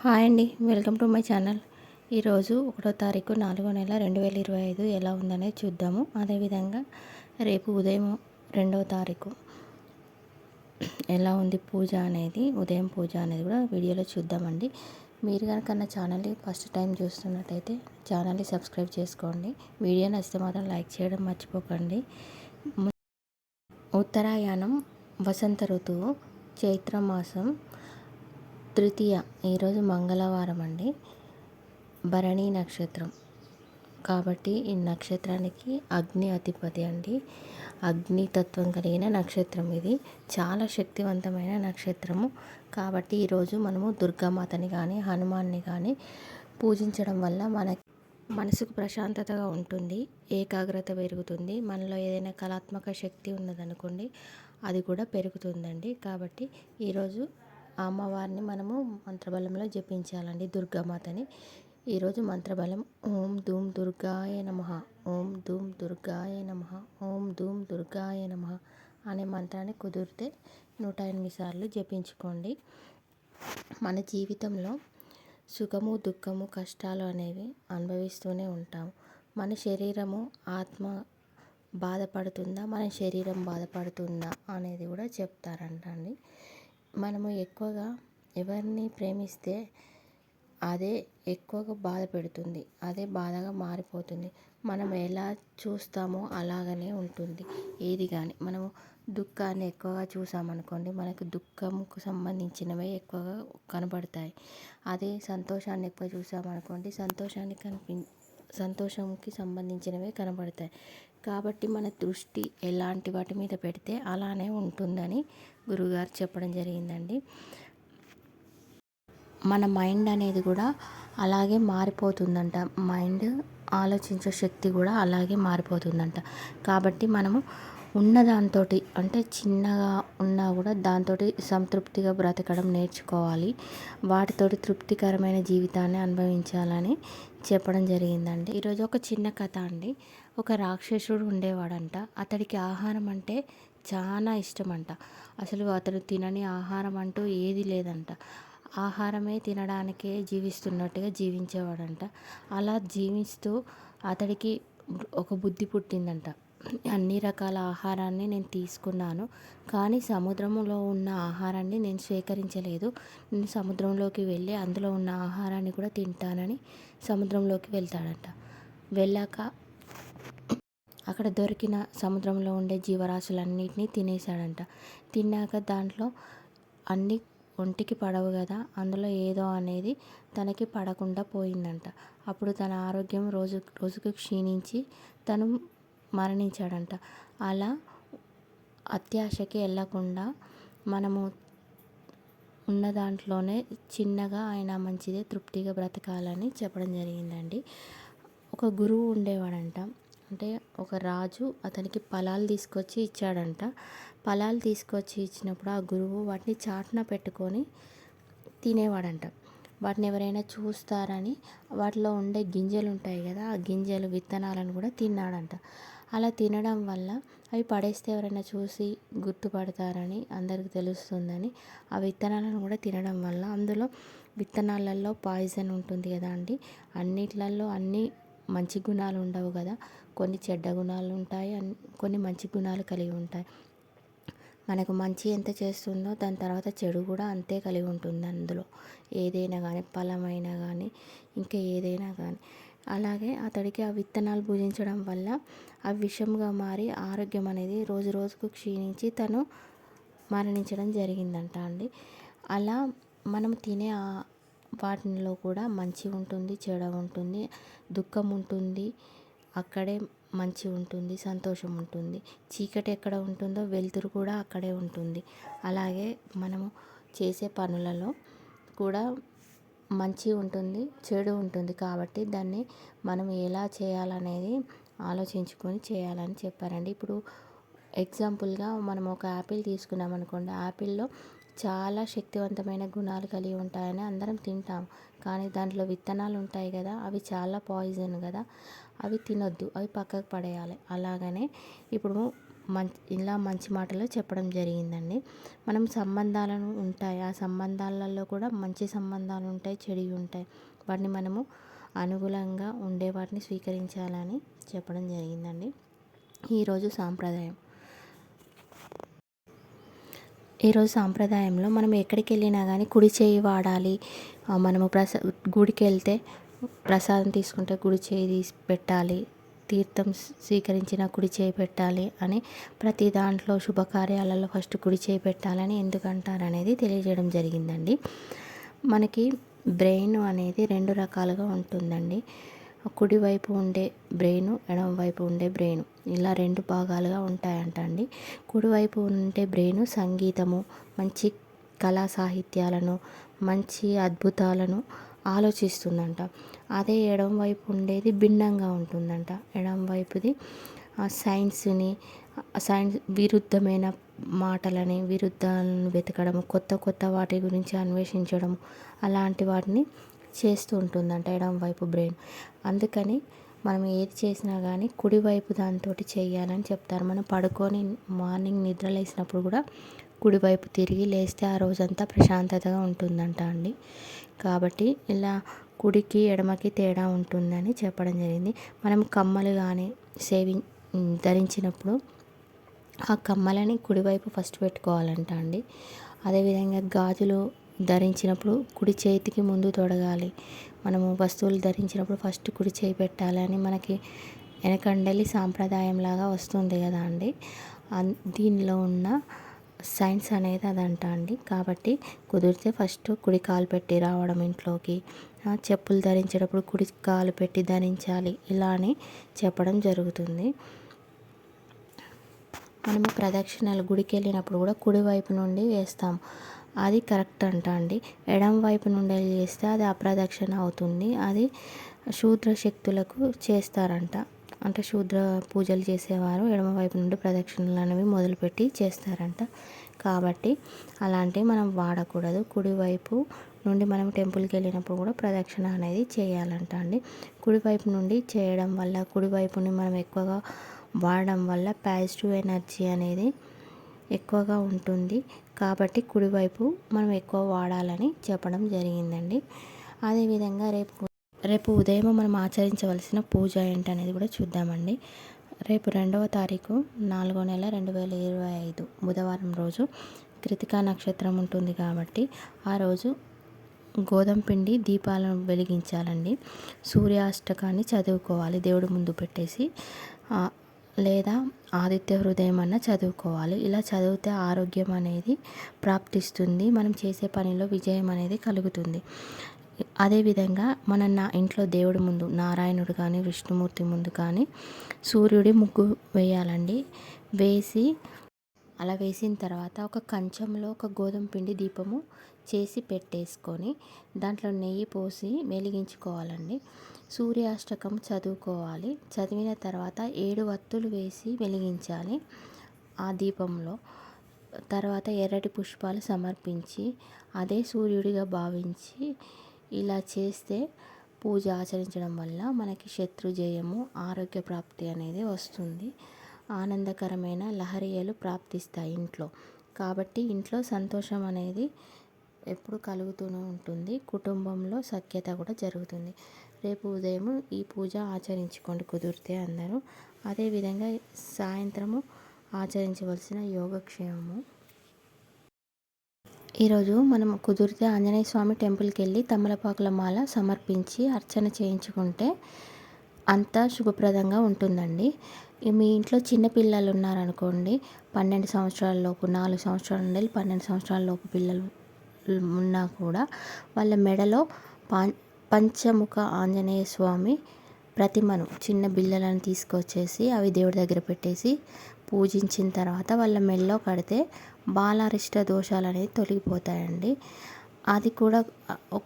Hi అండి, welcome to my channel. ఈరోజు 1వ తారీఖు 4వ నెల 2025 ఎలా ఉందనేది చూద్దాము. అదేవిధంగా రేపు ఉదయం 2వ తారీఖు ఎలా ఉంది పూజ అనేది, ఉదయం పూజ అనేది కూడా వీడియోలో చూద్దామండి. మీరు కనుక నా ఛానల్ని ఫస్ట్ టైం చూస్తున్నట్టయితే ఛానల్ని సబ్స్క్రైబ్ చేసుకోండి. వీడియో నచ్చితే మాత్రం లైక్ చేయడం మర్చిపోకండి. ఉత్తరాయణం, వసంత ఋతువు, చైత్రమాసం, తృతీయ, ఈరోజు మంగళవారం అండి. భరణి నక్షత్రం కాబట్టి ఈ నక్షత్రానికి అగ్ని అధిపతి అండి. అగ్నితత్వం కలిగిన నక్షత్రం ఇది. చాలా శక్తివంతమైన నక్షత్రము కాబట్టి ఈరోజు మనము దుర్గామాతని కానీ హనుమాన్ని కానీ పూజించడం వల్ల మనసుకు ప్రశాంతతగా ఉంటుంది, ఏకాగ్రత పెరుగుతుంది. మనలో ఏదైనా కళాత్మక శక్తి ఉన్నదనుకోండి అది కూడా పెరుగుతుందండి. కాబట్టి ఈరోజు అమ్మవారిని మనము మంత్రబలంలో జపించాలండి. దుర్గామాతని ఈరోజు మంత్రబలం ఓం ధూమ్ దుర్గాయ నమః, ఓం ధూమ్ దుర్గాయ నమః, ఓం ధూమ్ దుర్గాయ నమః అనే మంత్రాన్ని కుదిరితే 108 సార్లు జపించుకోండి. మన జీవితంలో సుఖము, దుఃఖము, కష్టాలు అనేవి అనుభవిస్తూనే ఉంటాము. మన శరీరము, ఆత్మ బాధపడుతుందా, మన శరీరం బాధపడుతుందా అనేది కూడా చెప్తారంట అండి. మనము ఎక్కువగా ఎవరిని ప్రేమిస్తే అదే ఎక్కువగా బాధ పెడుతుంది, అదే బాధగా మారిపోతుంది. మనం ఎలా చూస్తామో అలాగనే ఉంటుంది ఏది కానీ. మనము దుఃఖాన్ని ఎక్కువగా చూసామనుకోండి మనకు దుఃఖంకు సంబంధించినవే ఎక్కువగా కనబడతాయి. అదే సంతోషాన్ని ఎక్కువ చూసామనుకోండి సంతోషంకి సంబంధించినవే కనబడతాయి. కాబట్టి మన దృష్టి ఎలాంటి వాటి మీద పెడితే అలానే ఉంటుందని గురువుగారు చెప్పడం జరిగిందండి. మన మైండ్ అనేది కూడా అలాగే మారిపోతుందంట. మైండ్ ఆలోచించే శక్తి కూడా అలాగే మారిపోతుందంట. కాబట్టి మనము ఉన్నదాంతో అంటే చిన్నగా ఉన్నా కూడా దాంతో సంతృప్తిగా బ్రతకడం నేర్చుకోవాలి. వాటితోటి తృప్తికరమైన జీవితాన్ని అనుభవించాలని చెప్పడం జరిగిందండి. ఈరోజు ఒక చిన్న కథ అండి. ఒక రాక్షసుడు ఉండేవాడంట. అతడికి ఆహారం అంటే చాలా ఇష్టమంట. అసలు అతడు తినని ఆహారం అంటూ ఏది లేదంట. ఆహారమే తినడానికే జీవిస్తున్నట్టుగా జీవించేవాడంట. అలా జీవిస్తూ అతడికి ఒక బుద్ధి పుట్టిందంట. అన్ని రకాల ఆహారాన్ని నేను తీసుకున్నాను, కానీ సముద్రంలో ఉన్న ఆహారాన్ని నేను స్వీకరించలేదు. నేను సముద్రంలోకి వెళ్ళి అందులో ఉన్న ఆహారాన్ని కూడా తింటానని సముద్రంలోకి వెళ్తాడంట. వెళ్ళాక అక్కడ దొరికిన సముద్రంలో ఉండే జీవరాశులన్నిటినీ తినేశాడంట. తిన్నాక దాంట్లో అన్ని ఒంటికి పడవు కదా, అందులో ఏదో అనేది తనకి పడకుండా పోయిందంట. అప్పుడు తన ఆరోగ్యం రోజు రోజుకు క్షీణించి తను మరణించాడంట. అలా అత్యాశకి వెళ్ళకుండా మనము ఉన్న దాంట్లోనే చిన్నగా అయినా మంచిదే తృప్తిగా బ్రతకాలని చెప్పడం జరిగిందండి. ఒక గురువు ఉండేవాడంట. అంటే ఒక రాజు అతనికి ఫలాలు తీసుకొచ్చి ఇచ్చాడంట. ఫలాలు తీసుకొచ్చి ఇచ్చినప్పుడు ఆ గురువు వాటిని చాటున పెట్టుకొని తినేవాడంట. వాటిని ఎవరైనా చూస్తారని వాటిలో ఉండే గింజలు ఉంటాయి కదా, ఆ గింజలు విత్తనాలను కూడా తిన్నాడంట. అలా తినడం వల్ల అవి పడేస్తే ఎవరైనా చూసి గుర్తుపడతారని, అందరికి తెలుస్తుందని ఆ విత్తనాలను కూడా తినడం వల్ల అందులో విత్తనాలలో పాయిజన్ ఉంటుంది కదా అండి. అన్నిట్లలో అన్ని మంచి గుణాలు ఉండవు కదా, కొన్ని చెడ్డ గుణాలు ఉంటాయి, కొన్ని మంచి గుణాలు కలిగి ఉంటాయి. మనకు మంచి ఎంత చేస్తుందో దాని తర్వాత చెడు కూడా అంతే కలిగి ఉంటుంది అందులో. ఏదైనా కానీ, ఫలమైనా కానీ, ఇంకా ఏదైనా కానీ. అలాగే అతడికి ఆ విత్తనాలు భుజించడం వల్ల అవి విషంగా మారి ఆరోగ్యం అనేది రోజు రోజుకు క్షీణించి తను మరణించడం జరిగిందంట అండి. అలా మనం తినే వాటిలో కూడా మంచి ఉంటుంది, చెడు ఉంటుంది, దుఃఖం ఉంటుంది, అక్కడే మంచి ఉంటుంది, సంతోషం ఉంటుంది. చీకటి ఎక్కడ ఉంటుందో వెలుతురు కూడా అక్కడే ఉంటుంది. అలాగే మనము చేసే పనులలో కూడా మంచి ఉంటుంది, చెడు ఉంటుంది. కాబట్టి దాన్ని మనం ఎలా చేయాలనేది ఆలోచించుకొని చేయాలని చెప్పారండి. ఇప్పుడు ఎగ్జాంపుల్గా మనం ఒక యాపిల్ తీసుకున్నాం అనుకోండి. యాపిల్లో చాలా శక్తివంతమైన గుణాలు కలిగి ఉంటాయని అందరం తింటాం. కానీ దాంట్లో విత్తనాలు ఉంటాయి కదా, అవి చాలా పాయిజన్ కదా, అవి తినొద్దు, అవి పక్కకు పడేయాలి. అలాగనే ఇప్పుడు ఇలా మంచి మాటలు చెప్పడం జరిగిందండి. మనం సంబంధాలను ఉంటాయి, ఆ సంబంధాలలో కూడా మంచి సంబంధాలు ఉంటాయి, చెడువి ఉంటాయి. వాటిని మనము అనుకూలంగా ఉండే వాటిని స్వీకరించాలని చెప్పడం జరిగిందండి. ఈరోజు సాంప్రదాయంలో మనం ఎక్కడికి వెళ్ళినా కానీ కుడి చేయి వాడాలి. మనము గుడికి వెళ్తే ప్రసాదం తీసుకుంటే కుడి చేయి తీసి పెట్టాలి, తీర్థం స్వీకరించిన కుడి చేయి పెట్టాలి అని ప్రతి దాంట్లో శుభకార్యాలలో ఫస్ట్ కుడి చేయి పెట్టాలని ఎందుకంటారు అనేది తెలియజేయడం జరిగిందండి. మనకి బ్రెయిన్ అనేది 2 రకాలుగా ఉంటుందండి. కుడివైపు ఉండే బ్రెయిన్, ఎడమవైపు ఉండే బ్రెయిన్, ఇలా 2 భాగాలుగా ఉంటాయంట అండి. కుడివైపు ఉండే బ్రెయిన్ సంగీతము, మంచి కళా సాహిత్యాలను, మంచి అద్భుతాలను ఆలోచిస్తుందంట. అదే ఎడమ వైపు ఉండేది భిన్నంగా ఉంటుందంట. ఎడమ వైపుది సైన్స్ విరుద్ధమైన మాటలని, విరుద్ధాలను వెతకడము, కొత్త వాటి గురించి అన్వేషించడం, అలాంటి వాటిని చేస్తూ ఉంటుందంట ఎడమ వైపు బ్రెయిన్. అందుకని మనం ఏది చేసినా కానీ కుడివైపు దాంతో చేయాలని చెప్తారు. మనం పడుకొని మార్నింగ్ నిద్ర లేసినప్పుడు కూడా కుడివైపు తిరిగి లేస్తే ఆ రోజంతా ప్రశాంతతగా ఉంటుందంట అండి. కాబట్టి ఇలా కుడికి ఎడమకి తేడా ఉంటుందని చెప్పడం జరిగింది. మనం కమ్మలు కానీ ధరించినప్పుడు ఆ కమ్మలని కుడివైపు ఫస్ట్ పెట్టుకోవాలంట అండి. అదేవిధంగా గాజులు ధరించినప్పుడు కుడి చేతికి ముందు తొడగాలి. మనము వస్తువులు ధరించినప్పుడు ఫస్ట్ కుడి చేయి పెట్టాలి అని మనకి వెనకండలి సాంప్రదాయంలాగా వస్తుంది కదా అండి. దీనిలో ఉన్న సైన్స్ అనేది అదంట అండి. కాబట్టి కుదిరితే ఫస్ట్ కుడి కాలు పెట్టి రావడం ఇంట్లోకి, చెప్పులు ధరించేటప్పుడు కుడి కాలు పెట్టి ధరించాలి, ఇలా అని చెప్పడం జరుగుతుంది. మనము ప్రదక్షిణలు గుడికి వెళ్ళినప్పుడు కూడా కుడివైపు నుండి వేస్తాం, అది కరెక్ట్ అంట అండి. ఎడమ వైపు నుండి చేస్తే అది అప్రదక్షిణ అవుతుంది. అది శూద్ర శక్తులకు చేస్తారంట. అంటే శూద్ర పూజలు చేసేవారు ఎడమ వైపు నుండి ప్రదక్షిణలు అనేవి మొదలుపెట్టి చేస్తారంట. కాబట్టి అలాంటివి మనం వాడకూడదు. కుడివైపు నుండి మనం టెంపుల్కి వెళ్ళినప్పుడు కూడా ప్రదక్షిణ అనేది చేయాలంట అండి. కుడివైపు నుండి చేయడం వల్ల, కుడివైపుని మనం ఎక్కువగా వాడడం వల్ల పాజిటివ్ ఎనర్జీ అనేది ఎక్కువగా ఉంటుంది. కాబట్టి కుడివైపు మనం ఎక్కువ వాడాలని చెప్పడం జరిగిందండి. అదేవిధంగా రేపు ఉదయం మనం ఆచరించవలసిన పూజ ఏంటనేది కూడా చూద్దామండి. రేపు 2వ తారీఖు 4వ నెల 2025 బుధవారం రోజు కృతికా నక్షత్రం ఉంటుంది. కాబట్టి ఆ రోజు గోధుమ పిండి దీపాలను వెలిగించాలండి. సూర్యాష్టకాన్ని చదువుకోవాలి దేవుడి ముందు పెట్టేసి, లేదా ఆదిత్య హృదయం అన్న చదువుకోవాలి. ఇలా చదివితే ఆరోగ్యం అనేది ప్రాప్తిస్తుంది, మనం చేసే పనిలో విజయం అనేది కలుగుతుంది. అదేవిధంగా మన ఇంట్లో దేవుడి ముందు నారాయణుడు కానీ విష్ణుమూర్తి ముందు కానీ సూర్యుడి ముగ్గు వేయాలండి. అలా వేసిన తర్వాత ఒక కంచంలో ఒక గోధుమ పిండి దీపము చేసి పెట్టేసుకొని దాంట్లో నెయ్యి పోసి వెలిగించుకోవాలండి. సూర్యాష్టకం చదువుకోవాలి. చదివిన తర్వాత 7 వత్తులు వేసి వెలిగించాలి ఆ దీపంలో. తర్వాత ఎర్రటి పుష్పాలు సమర్పించి అదే సూర్యుడిగా భావించి ఇలా చేస్తే పూజ ఆచరించడం వల్ల మనకి శత్రుజయము, ఆరోగ్య ప్రాప్తి అనేది వస్తుంది. ఆనందకరమైన లహరియలు ప్రాప్తిస్తాయి ఇంట్లో. కాబట్టి ఇంట్లో సంతోషం అనేది ఎప్పుడు కలుగుతూనే ఉంటుంది, కుటుంబంలో సఖ్యత కూడా జరుగుతుంది. రేపు ఉదయం ఈ పూజ ఆచరించుకోండి కుదిరితే అందరూ. అదేవిధంగా సాయంత్రము ఆచరించవలసిన యోగక్షేమము. ఈరోజు మనం కుదిరితే ఆంజనేయ స్వామి టెంపుల్కి వెళ్ళి తమలపాకుల మాల సమర్పించి అర్చన చేయించుకుంటే అంతా శుభప్రదంగా ఉంటుందండి. మీ ఇంట్లో చిన్నపిల్లలు ఉన్నారనుకోండి, 12 సంవత్సరాల లోపు, 4 సంవత్సరాల నుండి 12 సంవత్సరాల లోపు పిల్లలు ఉన్నా కూడా వాళ్ళ మెడలో పంచముఖ ఆంజనేయ స్వామి ప్రతిమను, చిన్న బిళ్ళలను తీసుకొచ్చేసి అవి దేవుడి దగ్గర పెట్టేసి పూజించిన తర్వాత వాళ్ళ మెడలో కడితే బాలారిష్ట దోషాలు అనేది తొలగిపోతాయండి. అది కూడా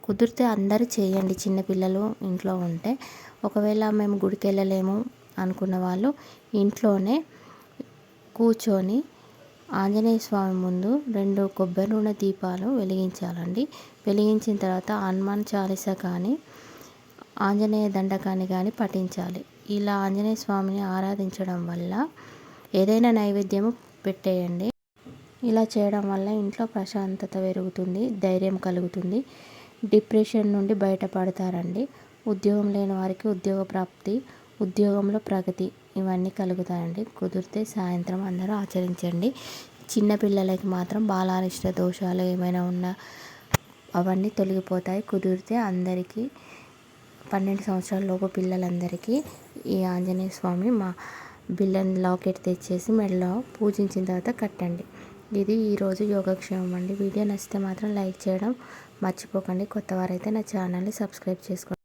కుదిరితే అందరూ చేయండి చిన్నపిల్లలు ఇంట్లో ఉంటే. ఒకవేళ మేము గుడికి వెళ్ళలేము అనుకున్న వాళ్ళు ఇంట్లోనే కూర్చొని ఆంజనేయ స్వామి ముందు 2 కొబ్బరి నూనె దీపాలు వెలిగించాలండి. వెలిగించిన తర్వాత హనుమాన్ చాలీసా కానీ ఆంజనేయ దండకాన్ని కానీ పఠించాలి. ఇలా ఆంజనేయ స్వామిని ఆరాధించడం వల్ల ఏదైనా నైవేద్యము పెట్టేయండి. ఇలా చేయడం వల్ల ఇంట్లో ప్రశాంతత పెరుగుతుంది, ధైర్యం కలుగుతుంది, డిప్రెషన్ నుండి బయటపడతారండి. ఉద్యోగం లేని వారికి ఉద్యోగ ప్రాప్తి, ఉద్యోగంలో ప్రగతి ఇవన్నీ కలుగుతాయండి. కుదిరితే సాయంత్రం అందరూ ఆచరించండి. చిన్నపిల్లలకి మాత్రం బాలారిష్ట దోషాలు ఏమైనా ఉన్నా అవన్నీ తొలగిపోతాయి. కుదిరితే అందరికీ 12 సంవత్సరాల లోపు పిల్లలందరికీ ఈ ఆంజనేయ స్వామి బిళ్ళన్ లాకెట్ తెచ్చేసి మెడలో పూజించిన తర్వాత కట్టండి. ఇది ఈరోజు యోగక్షేమం అండి. వీడియో నచ్చితే మాత్రం లైక్ చేయడం మర్చిపోకండి. కొత్తవారైతే నా ఛానల్ని సబ్స్క్రైబ్ చేసుకోండి.